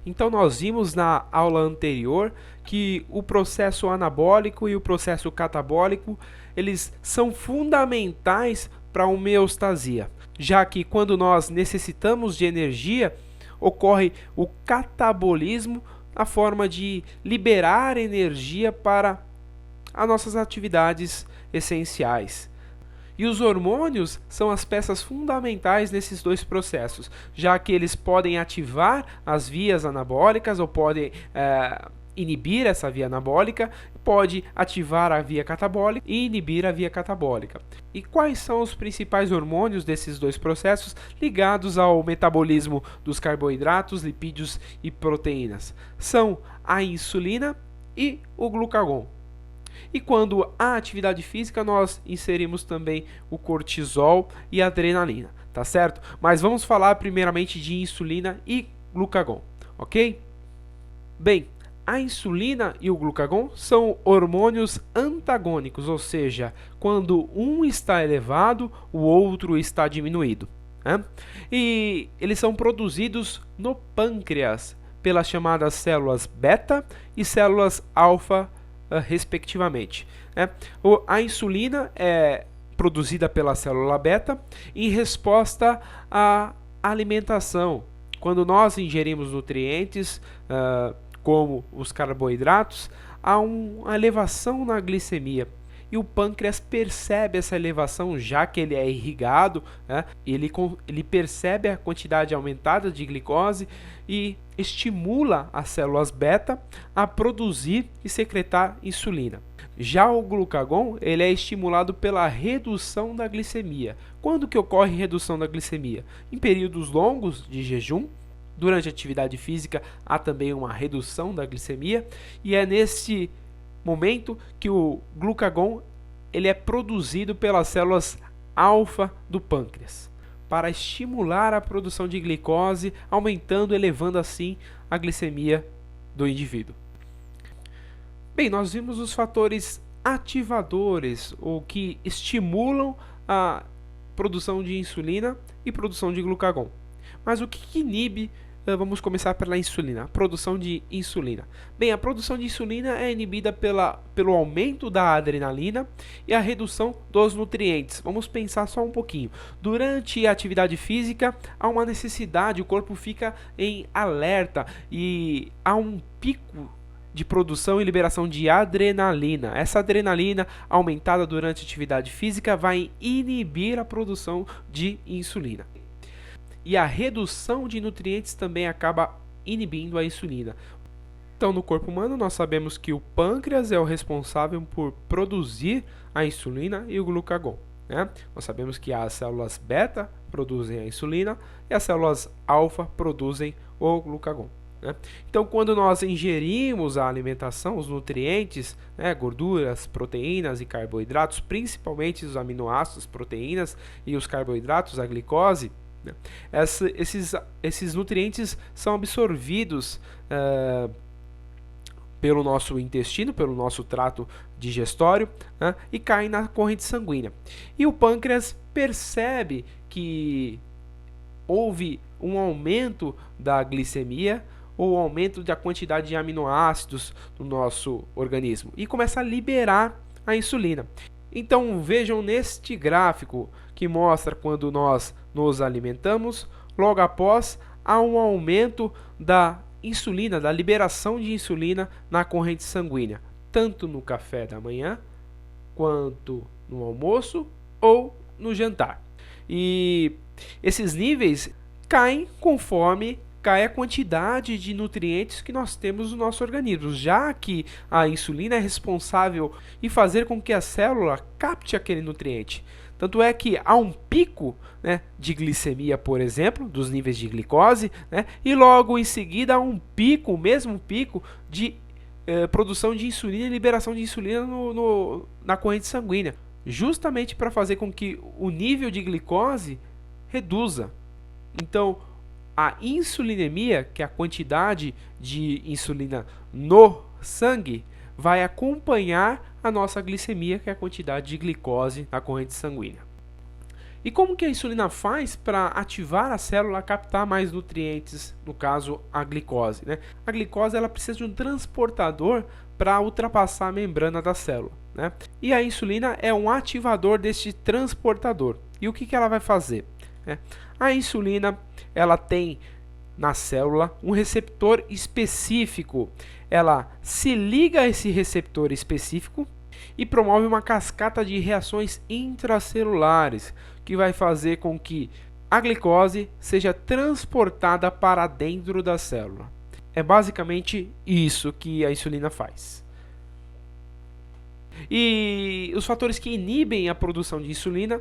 Então nós vimos na aula anterior que o processo anabólico e o processo catabólico, eles são fundamentais para a homeostasia, já que quando nós necessitamos de energia, ocorre o catabolismo, a forma de liberar energia para as nossas atividades essenciais. E os hormônios são as peças fundamentais nesses dois processos, já que eles podem ativar as vias anabólicas ou podem inibir essa via anabólica, pode ativar a via catabólica e inibir a via catabólica. E quais são os principais hormônios desses dois processos ligados ao metabolismo dos carboidratos, lipídios e proteínas? São a insulina e o glucagon. E quando há atividade física, nós inserimos também o cortisol e a adrenalina, tá certo? Mas vamos falar primeiramente de insulina e glucagon, ok? Bem, a insulina e o glucagon são hormônios antagônicos, ou seja, quando um está elevado, o outro está diminuído, né? E eles são produzidos no pâncreas pelas chamadas células beta e células alfa, respectivamente. A insulina é produzida pela célula beta em resposta à alimentação. Quando nós ingerimos nutrientes, como os carboidratos, há uma elevação na glicemia. E o pâncreas percebe essa elevação, já que ele é irrigado, ele percebe a quantidade aumentada de glicose e estimula as células beta a produzir e secretar insulina. Já o glucagon, ele é estimulado pela redução da glicemia. Quando que ocorre redução da glicemia? Em períodos longos de jejum. Durante a atividade física há também uma redução da glicemia e é nesse momento que o glucagon ele é produzido pelas células alfa do pâncreas para estimular a produção de glicose, aumentando, elevando assim a glicemia do indivíduo. Bem, nós vimos os fatores ativadores, ou que estimulam a produção de insulina e produção de glucagon. Mas o que inibe? Vamos começar pela insulina, a produção de insulina. Bem, a produção de insulina é inibida pelo aumento da adrenalina e a redução dos nutrientes. Vamos pensar só um pouquinho. Durante a atividade física, há uma necessidade, o corpo fica em alerta e há um pico de produção e liberação de adrenalina. Essa adrenalina aumentada durante a atividade física vai inibir a produção de insulina. E a redução de nutrientes também acaba inibindo a insulina. Então, no corpo humano, nós sabemos que o pâncreas é o responsável por produzir a insulina e o glucagon, né? Nós sabemos que as células beta produzem a insulina e as células alfa produzem o glucagon, né? Então, quando nós ingerimos a alimentação, os nutrientes, gorduras, proteínas e carboidratos, principalmente os aminoácidos, proteínas e os carboidratos, a glicose, esses nutrientes são absorvidos pelo nosso intestino, pelo nosso trato digestório, e caem na corrente sanguínea. E o pâncreas percebe que houve um aumento da glicemia ou aumento da quantidade de aminoácidos no nosso organismo e começa a liberar a insulina. Então vejam neste gráfico que mostra quando nós nos alimentamos, logo após há um aumento da insulina, da liberação de insulina na corrente sanguínea, tanto no café da manhã, quanto no almoço ou no jantar. E esses níveis caem conforme cai a quantidade de nutrientes que nós temos no nosso organismo, já que a insulina é responsável em fazer com que a célula capte aquele nutriente. Tanto é que há um pico, de glicemia, por exemplo, dos níveis de glicose, e logo em seguida há um pico, o mesmo pico de produção de insulina e liberação de insulina na corrente sanguínea, justamente para fazer com que o nível de glicose reduza. Então, a insulinemia, que é a quantidade de insulina no sangue, vai acompanhar a nossa glicemia, que é a quantidade de glicose na corrente sanguínea. E como que a insulina faz para ativar a célula a captar mais nutrientes, no caso a glicose, né? A glicose ela precisa de um transportador para ultrapassar a membrana da célula, né? E a insulina é um ativador deste transportador. E o que ela vai fazer? A insulina ela tem na célula um receptor específico. Ela se liga a esse receptor específico e promove uma cascata de reações intracelulares, que vai fazer com que a glicose seja transportada para dentro da célula. É basicamente isso que a insulina faz. E os fatores que inibem a produção de insulina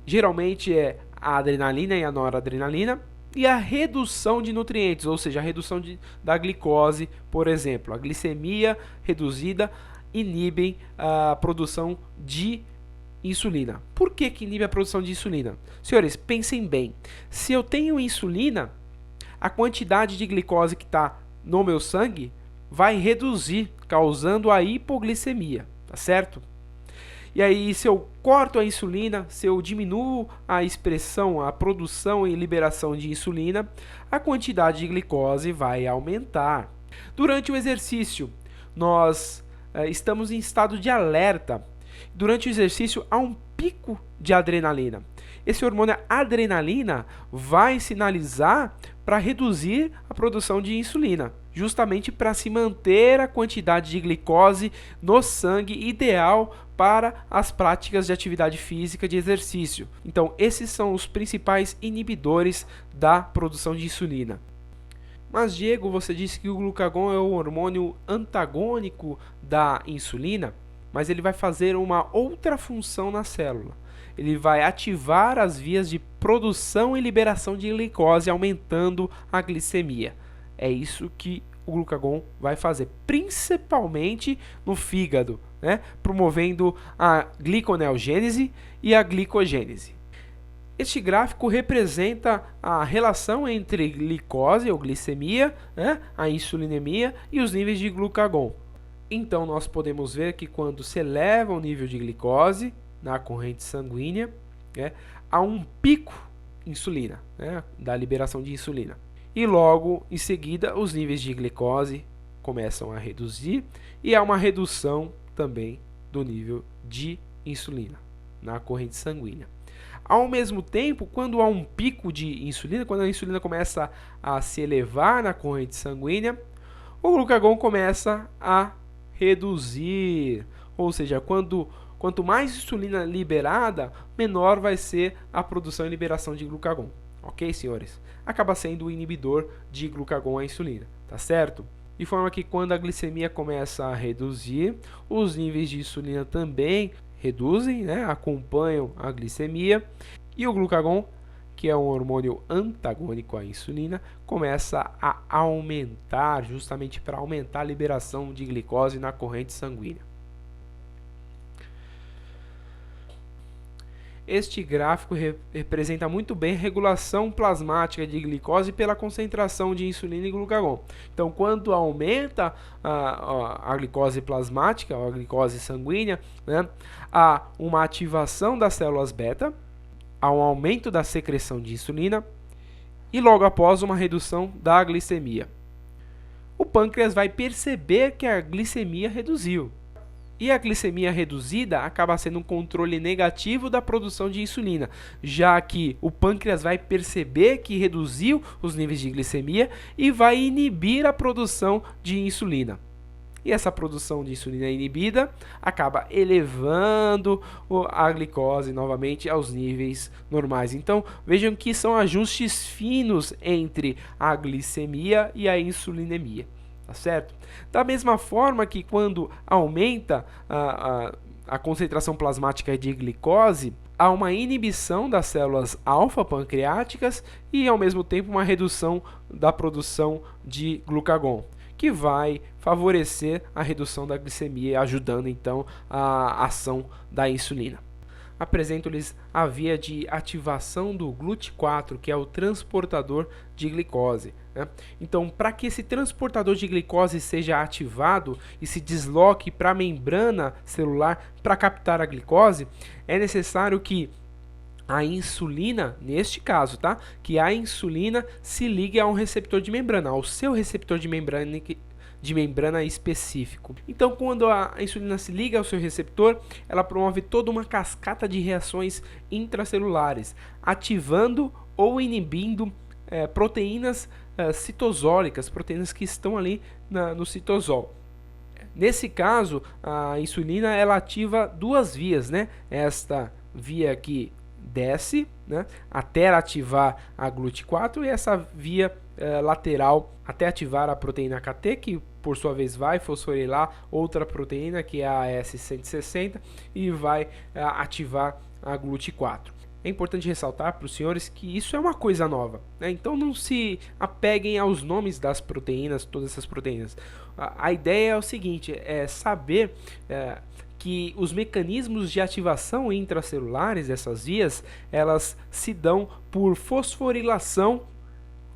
geralmente é a adrenalina e a noradrenalina e a redução de nutrientes, ou seja, a redução da glicose, por exemplo. A glicemia reduzida inibem a produção de insulina. Por que inibe a produção de insulina? Senhores, pensem bem. Se eu tenho insulina, a quantidade de glicose que está no meu sangue vai reduzir, causando a hipoglicemia, tá certo? E aí, se eu corto a insulina, se eu diminuo a expressão, a produção e liberação de insulina, a quantidade de glicose vai aumentar. Durante o exercício, nós estamos em estado de alerta. Durante o exercício, há um pico de adrenalina. Esse hormônio adrenalina vai sinalizar para reduzir a produção de insulina, justamente para se manter a quantidade de glicose no sangue ideal para as práticas de atividade física de exercício. Então, esses são os principais inibidores da produção de insulina. Mas, Diego, você disse que o glucagon é o hormônio antagônico da insulina, mas ele vai fazer uma outra função na célula. Ele vai ativar as vias de produção e liberação de glicose, aumentando a glicemia. É isso que o glucagon vai fazer, principalmente no fígado, né? Promovendo a gliconeogênese e a glicogênese. Este gráfico representa a relação entre glicose ou glicemia, né, a insulinemia e os níveis de glucagon. Então, nós podemos ver que quando se eleva o nível de glicose na corrente sanguínea, né, há um pico de insulina, né, da liberação de insulina. E logo em seguida, os níveis de glicose começam a reduzir e há uma redução também do nível de insulina na corrente sanguínea. Ao mesmo tempo, quando há um pico de insulina, quando a insulina começa a se elevar na corrente sanguínea, o glucagon começa a reduzir. Ou seja, quanto mais insulina liberada, menor vai ser a produção e liberação de glucagon. Ok, senhores? Acaba sendo o inibidor de glucagon a insulina, tá certo? De forma que quando a glicemia começa a reduzir, os níveis de insulina também reduzem, né, acompanham a glicemia, e o glucagon, que é um hormônio antagônico à insulina, começa a aumentar, justamente para aumentar a liberação de glicose na corrente sanguínea. Este gráfico representa muito bem a regulação plasmática de glicose pela concentração de insulina e glucagon. Então, quando aumenta a glicose plasmática, ou a glicose sanguínea, né, há uma ativação das células beta, há um aumento da secreção de insulina e logo após uma redução da glicemia. O pâncreas vai perceber que a glicemia reduziu. E a glicemia reduzida acaba sendo um controle negativo da produção de insulina, já que o pâncreas vai perceber que reduziu os níveis de glicemia e vai inibir a produção de insulina. E essa produção de insulina inibida acaba elevando a glicose novamente aos níveis normais. Então, vejam que são ajustes finos entre a glicemia e a insulinemia. Tá certo? Da mesma forma que quando aumenta a concentração plasmática de glicose, há uma inibição das células alfa-pancreáticas e, ao mesmo tempo, uma redução da produção de glucagon, que vai favorecer a redução da glicemia, ajudando, então, a ação da insulina. Apresento-lhes a via de ativação do GLUT4, que é o transportador de glicose, né? Então, para que esse transportador de glicose seja ativado e se desloque para a membrana celular para captar a glicose, é necessário que a insulina, neste caso, tá? Que a insulina se ligue a um receptor de membrana, ao seu receptor de membrana específico. Então, quando a insulina se liga ao seu receptor, ela promove toda uma cascata de reações intracelulares, ativando ou inibindo proteínas citosólicas, proteínas que estão ali no citosol. Nesse caso, a insulina ela ativa duas vias, né? Esta via aqui desce, né, até ativar a GLUT4 e essa via lateral até ativar a proteína KT, que por sua vez vai fosforilar outra proteína, que é a S160, e vai ativar a GLUT4. É importante ressaltar para os senhores que isso é uma coisa nova, né? Então não se apeguem aos nomes das proteínas, todas essas proteínas. A ideia é o seguinte, é saber que os mecanismos de ativação intracelulares dessas vias, elas se dão por fosforilação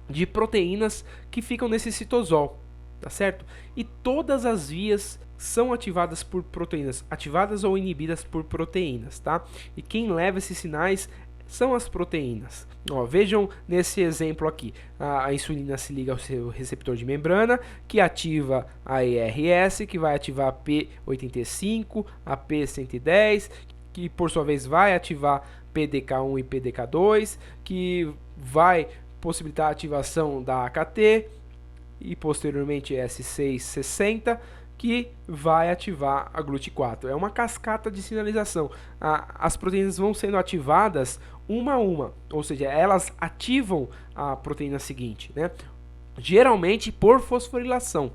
de proteínas que ficam nesse citosol, tá certo? E todas as vias são ativadas por proteínas, ativadas ou inibidas por proteínas, tá? E quem leva esses sinais são as proteínas. Ó, vejam nesse exemplo aqui, a insulina se liga ao seu receptor de membrana, que ativa a ERS, que vai ativar a P85, a P110, que por sua vez vai ativar PDK1 e PDK2, que vai possibilitar a ativação da AKT e posteriormente S660, que vai ativar a GLUT4. É uma cascata de sinalização. As proteínas vão sendo ativadas uma a uma, ou seja, elas ativam a proteína seguinte, né? Geralmente por fosforilação.